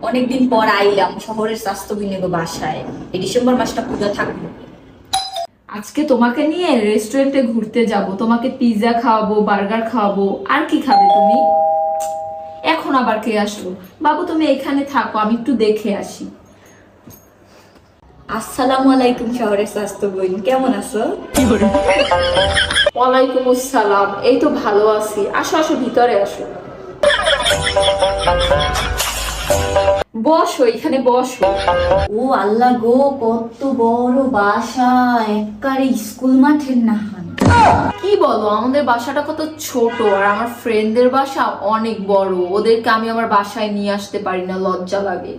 অনেকদিন পর আইলাম শহরের স্বাস্থ্য বিনিয়োগ বাসায়। এই ডিসেম্বর মাসটা পুরো থাকবো। আজকে তোমাকে নিয়ে রেস্টুরেন্টে ঘুরতে যাব, তোমাকে পিৎজা খাওয়াবো, বার্গার খাওয়াবো। আর কি খাবে তুমি? এখন আবার কে আসলো? বাবু তুমি এখানে থাকো, আমি একটু দেখে আসি। আসসালামু আলাইকুম শহরের স্বাস্থ্য বোন, কেমন আছো? ওয়ালাইকুম আসসালাম। এই তো ভালো আছি। আসো আসো, ভিতরে আসো। বসো, এখানে বসো। ও আল্লাহ গো, কত বড় বাসা, একবারে স্কুল মাঠের নাহান। কি বলো, আমাদের বাসাটা কত ছোট, আর আমার ফ্রেন্ডদের বাসা অনেক বড়। ওদেরকে আমি আমার বাসায় নিয়ে আসতে পারি না, লজ্জা লাগে।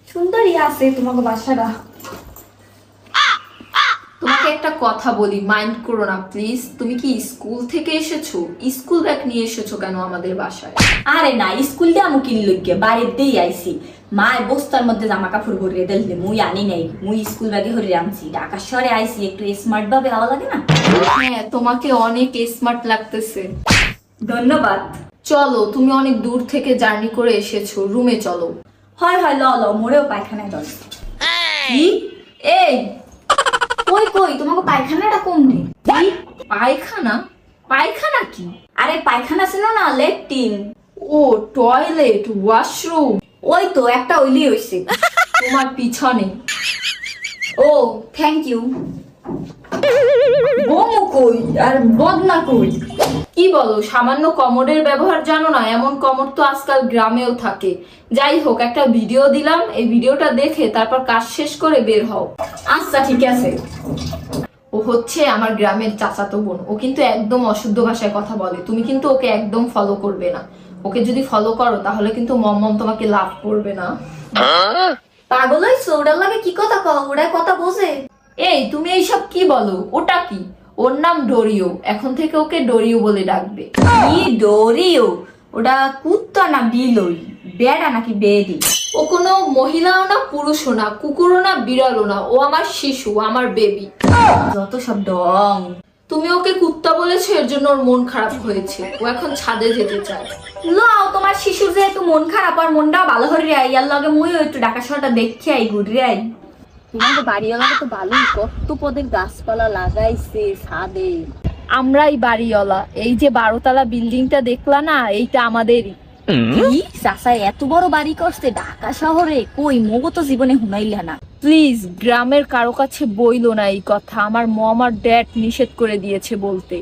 সুন্দরই আছে তোমাকে বাসাটা। তোমাকে একটা কথা বলি, মাইন্ড করো না প্লিজ। তুমি কি স্কুল থেকে এসেছো? স্কুল ব্যাগ নিয়ে এসেছো কেন আমাদের বাসায়? আরে না, স্কুল দিয়ে আমি কিনল গিয়ে বাড়িতেই আইছি। মায় বস্তার মধ্যে জামা কাপড় ভরিয়ে দিলে মুই আনি নাই, মুই স্কুল ব্যাগে হরে আনছি। ঢাকা শহরে আইছি, একটু স্মার্ট ভাবে হওয়া লাগে না? হ্যাঁ, তোমাকে অনেক স্মার্ট লাগতেছে। ধন্যবাদ। চলো, তুমি অনেক দূর থেকে জার্নি করে এসেছো, রুমে চলো। হয় হয়, ল ল, মোরেও পায়খানায় দল। কি? এই কই কই, তোমাকে পায়খানাটা কম নেই? কি? পায়খানা? পায়খানা কি? আরে পায়খানা ছিল না, লেট্রিন। ও, টয়লেট, ওয়াশরুম। ওই তো একটা ওইলি হইছে। তোমার পিছনে। ও থ্যাংক ইউ। বমু কই আর বদনা কই? কি বলো, সামান্য কমোডের ব্যবহার জানো না? এমন কমোড তো আজকাল গ্রামেও থাকে। যাই হোক, একটা ভিডিও দিলাম, এই ভিডিওটা দেখে তারপর কাজ শেষ করে বের হও। আচ্ছা ঠিক আছে। ও হচ্ছে আমার গ্রামের চাচাতো বোন। ও কিন্তু একদম অশুদ্ধ ভাষায় কথা বলে। তুমি কিন্তু ওকে একদম ফলো করবে না। ওকে যদি ফলো করো তাহলে কিন্তু মম তোমাকে লাভ করবে না। পাগল হইছো? ওটার লাগে কি কথা কও? ওরা কথা বোঝে? এই তুমি এইসব কি বলো? ওটা কি? ওর নাম ডোরিও। এখন থেকে ওকে ডোরিও বলে ডাকবে। কি ডরিও? ওটা কুত্তা না বিলই? বেড়া নাকি বেডি? ও কোনো মহিলাও না, পুরুষও না, কুকুরও না, বিড়ালও না। ও আমার শিশু, আমার বেবি। যত সব ডং। তুমি ওকে কুত্তা বলেছো, এর জন্য ওর মন খারাপ হয়েছে। ও এখন ছাদে যেতে চায়। লও, তোমার শিশুর যেহেতু মন খারাপ, আর মনটাও ভালো হরে আই, ইয়ার লগে মুইও একটু ঢাকা শহরটা দেখে আই, ঘুরে আই। তোমাদের বাড়িওয়ালা তো ভালোই, কত পদের গাছপালা লাগাইছে ছাদে। আমরাই বাড়িওয়ালা। এই যে 12 তলা বিল্ডিংটা দেখলা না, এইটা আমাদেরই। কি চাচা এত বড় বাড়ি করছে ঢাকা শহরে? কই, মোগো তো জীবনে হুনাইলা না। প্লিজ, গ্রামের কারো কাছে বইলো না এই কথা। আমার মম আর ড্যাড নিষেধ করে দিয়েছে বলতে।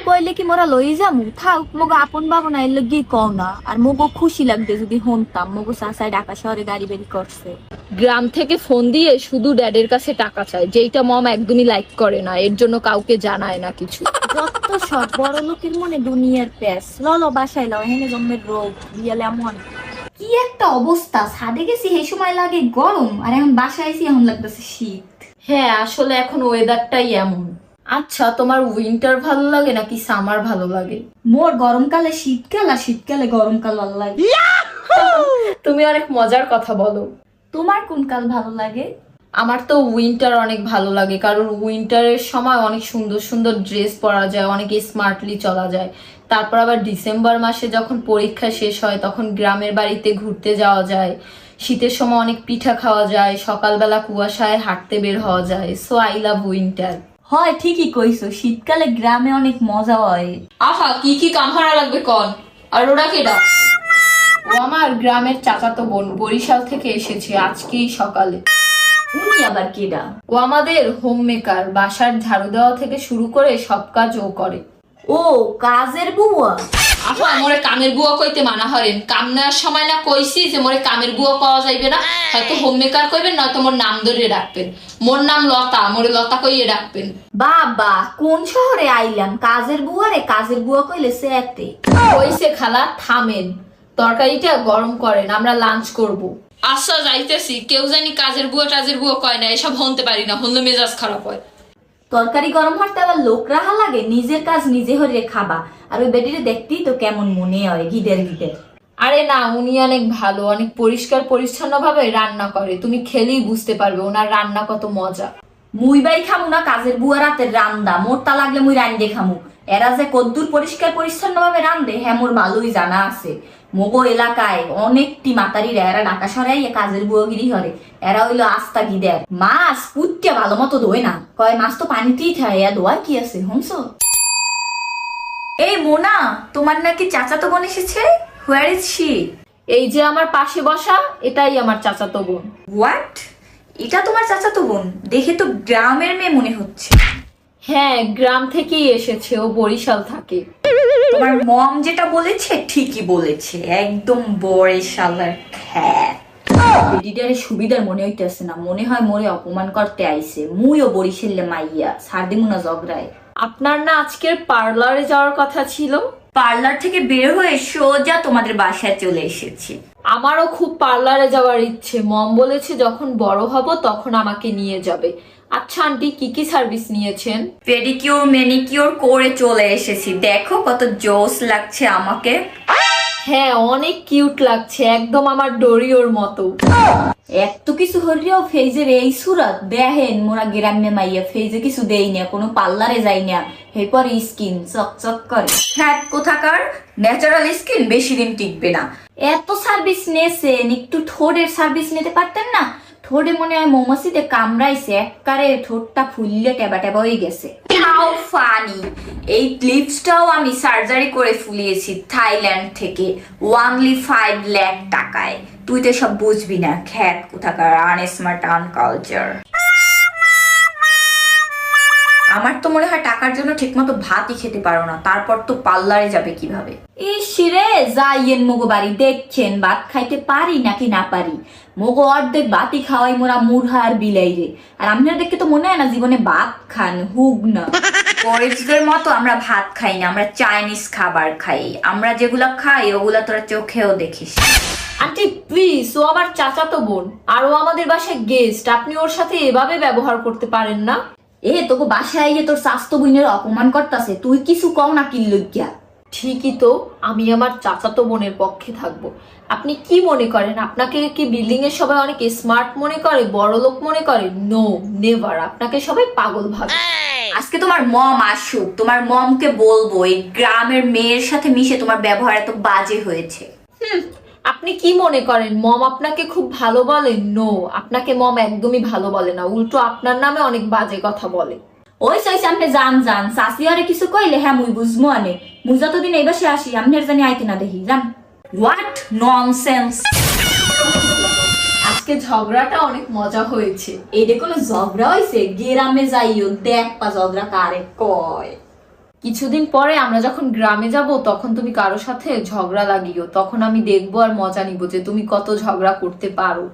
কইলে কি মোরা লই যামু? থাক, মোগো আপন বাবু না, এর লগে কও না। আর মোগো খুশি লাগবে যদি হনতাম মোগো চাচাই ঢাকা শহরে গাড়ি বাড়ি করছে। গ্রাম থেকে ফোন দিয়ে শুধু ড্যাডের কাছে টাকা চায়, যেইটা মম একদমই লাইক করে না। এর জন্য কাউকে জানায় না কিছু। যত সব বড় লোকের মনে দুনিয়ার প্যাস। ললো বাসায় লও, হেনে জন্মের রোগ বিয়ালে এমন। কি একটা অবস্থা, ছাদে গেছি এই সময় লাগে গরম, আর এখন বাসায় আইছি এখন লাগতেছে শীত। হ্যাঁ, আসলে এখন ওয়েদারটাই এমন। আচ্ছা, তোমার উইন্টার ভালো লাগে নাকি সামার ভালো লাগে? মোর গরমকালে শীতকাল, আর শীতকালে গরমকাল ভালো লাগে। তুমি অনেক মজার কথা বলো। তোমার কোন কাল ভালো লাগে? আমার তো উইন্টার অনেক ভালো লাগে, কারণ উইন্টারের সময় অনেক সুন্দর সুন্দর ড্রেস পরা যায়, অনেক স্মার্টলি চলা যায়। তারপর আবার ডিসেম্বর মাসে যখন পরীক্ষা শেষ হয় তখন গ্রামের বাড়িতে ঘুরতে যাওয়া যায়। শীতের সময় অনেক পিঠা খাওয়া যায়, সকালবেলা কুয়াশায় হাঁটতে বের হওয়া যায়। So I love winter. হয়, ঠিকই কইছো, শীতকালে গ্রামে অনেক মজা হয়। আহা, কি কি কাম হারা লাগবে কন? আর ওরা কেডা? ও আমার গ্রামের চাচাতো বোন, বরিশাল থেকে এসেছে আজকেই সকালে। উনি আবার কেডা? ও আমাদের হোম মেকার। বাসার ঝাড়ু দেওয়া থেকে শুরু করে সব কাজ ও করে। ও কাজের বুয়া? আপা, মোরে কামের বুয়া কইতে মানা হরেন। কাম নেওয়ার সময় না কইছি যে মোরে কামের বুয়া পাওয়া যাইবে না। হয়তো হোম মেকার কইবেন, নয়তো মোর নাম ধরে ডাকবেন। মোর নাম লতা, মোরে লতা কইয়ে ডাকবেন। বাবা, কোন শহরে আইলাম? কাজের বুয়া রে, কাজের বুয়া কইলে সেতে। কইছে খালা থামেন, তরকারিটা গরম করেন, আমরা লাঞ্চ করব। আচ্ছা যাইতেছি। কেউ জানি কাজের বুয়া টাজের বুয়া কয় না, এসব হনতে পারি না, হনলে মেজাজ খারাপ হয়। তরকারি গরম হতে আবার লোক রাহা লাগে? নিজের কাজ নিজে হরিয়ে খাবা। আর ওই বেটিরে দেখতেই তো কেমন মনে হয়, গিদের গিদের। আরে না, উনি অনেক ভালো, অনেক পরিষ্কার পরিচ্ছন্ন ভাবে রান্না করে। তুমি খেলেই বুঝতে পারবে ওনার রান্না কত মজা। মুই বাই খামু না কাজের বুয়া রাতের রান্দা? মোরটা লাগলে মুই রান্দে খামু। এরা যে কদ্দুর পরিষ্কার পরিচ্ছন্ন ভাবে রান্ধে হ্যাঁ মোর ভালোই জানা আছে। মোগো এলাকায় অনেকটি মাতারিরা এরা ঢাকা সরাই কাজের বুয়োগিরি হরে। এরা হইলো আস্তা গিদার মাছ পুটতে ভালো মতো ধোয় না, কয় মাছ তো পানিতেই খায়, এ ধোয়ার কি আছে হুমসো। এই মোনা, তোমার নাকি চাচাতো বোন এসেছে, হোয়ার ইজ শি? এই যে আমার পাশে বসা, এটাই আমার চাচাতো বোন। হোয়াট, এটা তোমার চাচাতো বোন? দেখে তো গ্রামের মেয়ে মনে হচ্ছে। হ্যাঁ, গ্রাম থেকেই এসেছে, ও বরিশাল থাকে। তোমার মম যেটা বলেছে ঠিকই বলেছে, একদম বরিশালের খ্যাত। বেডিডারে সুবিধার মনে হইতেছে না, মনে হয় মোরে অপমান করতে আইছে। মুইও বরিশালে মাইয়া, ছাড় দিমু না ঝগড়ায়। আপনার না আজকের পার্লারে যাওয়ার কথা ছিল? পার্লার থেকে বের হয়ে সোজা তোমাদের বাসায় চলে এসেছি। আমারও খুব পার্লারে যাওয়ার ইচ্ছে। মম বলেছে যখন বড় হব তখন আমাকে নিয়ে যাবে। আচ্ছা আন্টি, কি কি সার্ভিস নিয়েছেন? পেডিকিউর ম্যানিকিউর করে চলে এসেছি, দেখো কত জোস লাগছে আমাকে। হ্যাঁ, অনেক কিউট লাগছে, একদম আমার ডোরিওর মতো। এত কিছু হরিও ফেজের এই সুরত দেখেন, মোরা গ্রামে মাইয়া ফেজে কিছু দেই না, কোনো পার্লারে যাই না, এরপর স্কিন চকচক করে। হ্যাঁ কোথাকার ন্যাচারাল স্কিন বেশি দিন টিকবে না। এত সার্ভিস নিয়েছেন, একটু ঠোঁটের সার্ভিস নিতে পারতেন না? ঠোঁটে মনে হয় মৌমাছিতে কামড়াইছে, একবারে ঠোঁটটা ফুললে টেবা টেবা হয়ে গেছে। How funny! এই লিপসটাও আমি সার্জারি করে ফুলিয়েছি থাইল্যান্ড থেকে, ওনলি 5 লাখ টাকায়। তুই তো সব বুঝবি না, খ্যাত কোথাকার আনস্মার্ট আনকালচার। আমার তো মনে হয় টাকার জন্য ঠিকমতো ভাতই খেতে পারো না, তারপর তো পার্লারে যাবে কিভাবে? ইসিরে যাইয়েন মোগো বাড়ি, দেখছেন ভাত খাইতে পারি নাকি না পারি। মোগো অর্ধেক ভাতই খাওয়াই মোরা মুরহা আর বিলাই রে। আর আপনার দেখে তো মনে হয় না জীবনে ভাত খান, হুগ না। গরিবদের মতো আমরা ভাত খাই না, আমরা চাইনিজ খাবার খাই। আমরা যেগুলা খাই ওগুলা তোরা চোখেও দেখিস। আন্টি প্লিজ, ও আমার চাচাতো বোন, আর ও আমাদের বাসায় গেস্ট, আপনি ওর সাথে এভাবে ব্যবহার করতে পারেন না। এ তোকে বাসায় গিয়ে তোর স্বাস্থ্য বোনের অপমান করতেছে, তুই কিছু কও না কি লজ্ঞা? ঠিকই তো, আমি আমার চাচাতো বোনের পক্ষে থাকবো। আপনি কি মনে করেন আপনাকে কি বিল্ডিং এর সবাই অনেক স্মার্ট মনে করে, বড় লোক মনে করে? নো নেভার, আপনাকে সবাই পাগল ভাবে। আজকে তোমার মম আসুক, তোমার মমকে বলবো এই গ্রামের মেয়ের সাথে মিশে তোমার ব্যবহার এত বাজে হয়েছে। আপনি কি মনে করেন মম আপনাকে খুব ভালো বলে? নো, আপনাকে মম একদমই ভালো বলে না, উল্টো আপনার নামে অনেক বাজে কথা বলে। ওই সইছে আপনি যান যান, শাশি আরে কিছু কইলে হ্যাঁ মুই বুঝবো আনে। মুই যতদিন এই বাসে আসি আপনার জানি আইতে না দেখি, যান। What nonsense! আজকে ঝগড়াটা অনেক মজা হয়েছে। এইটা কোনো ঝগড়া হয়েছে? গ্রামে যাইও দেখ পা ঝগড়া কারে কয়। কিছুদিন পরে আমরা যখন গ্রামে যাব তখন তুমি কারো সাথে ঝগড়া লাগিও, তখন আমি দেখবো আর মজা নিব যে তুমি কত ঝগড়া করতে পারো।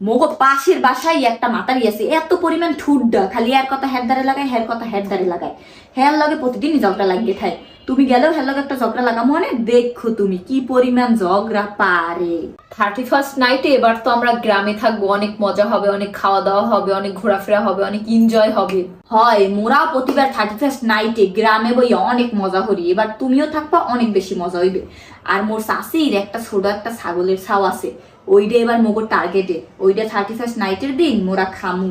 মোগো পাশের বাসায় একটা মাতারি আছে, এত পরিমাণ ঠুড্ডা, খালি এর কথা হের দ্বারে লাগায়, হের কথা হের দ্বারে লাগায়, হের লগে প্রতিদিনই ঝগড়া লাগিয়ে থাকে। তুমি গেলেও হের লগে একটা ঝগড়া লাগা মনে দেখো তুমি কি পরিমাণ ঝগড়া পারে। 31st নাইটে এবার তো আমরা গ্রামে থাকবো, অনেক মজা হবে, অনেক খাওয়া দাওয়া হবে, অনেক ঘোরাফেরা হবে, অনেক এনজয় হবে। হয় মোরাও প্রতিবার 31st নাইটে গ্রামে বই অনেক মজা করি, এবার তুমিও থাকবা, অনেক বেশি মজা হইবে। আর মোর শাশির একটা ছোট একটা ছাগলের ছাও আছে, ওইটা এবার মোগোর টার্গেটে, ওইটা 31st নাইটের দিন মোরা খামু।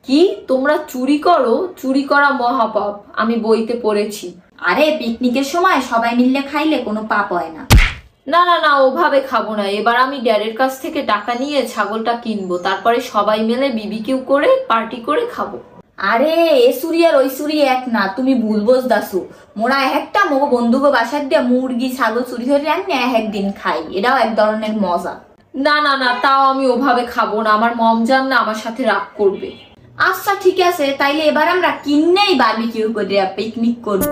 কি তোমরা চুরি করো? চুরি করা মহাপাপ, আমি বইতে পড়েছি। আরে পিকনিকের সময় সবাই মিললে খাইলে কোনো পাপ হয় না। না না না, ওভাবে খাবো না। এবার আমি ড্যাডের কাছ থেকে টাকা নিয়ে ছাগলটা কিনবো, তারপরে সবাই মিলে বিবিকিউ করে পার্টি করে খাবো। আরে এ সুরি আর ওই সুরি এক না, তুমি ভুল বোঝ দাসু। মোরা একটা মোগো বন্ধুকে বাসার দিয়ে মুরগি ছাগল চুরি ধরে আনি একদিন খাই, এটাও এক ধরনের মজা। না না না, তাও আমি ওভাবে খাবো না, আমার মম জান না আমার সাথে রাগ করবে। আচ্ছা ঠিক আছে, তাইলে এবার আমরা কিন্নেই বারবিকিউ করে পিকনিক করবো।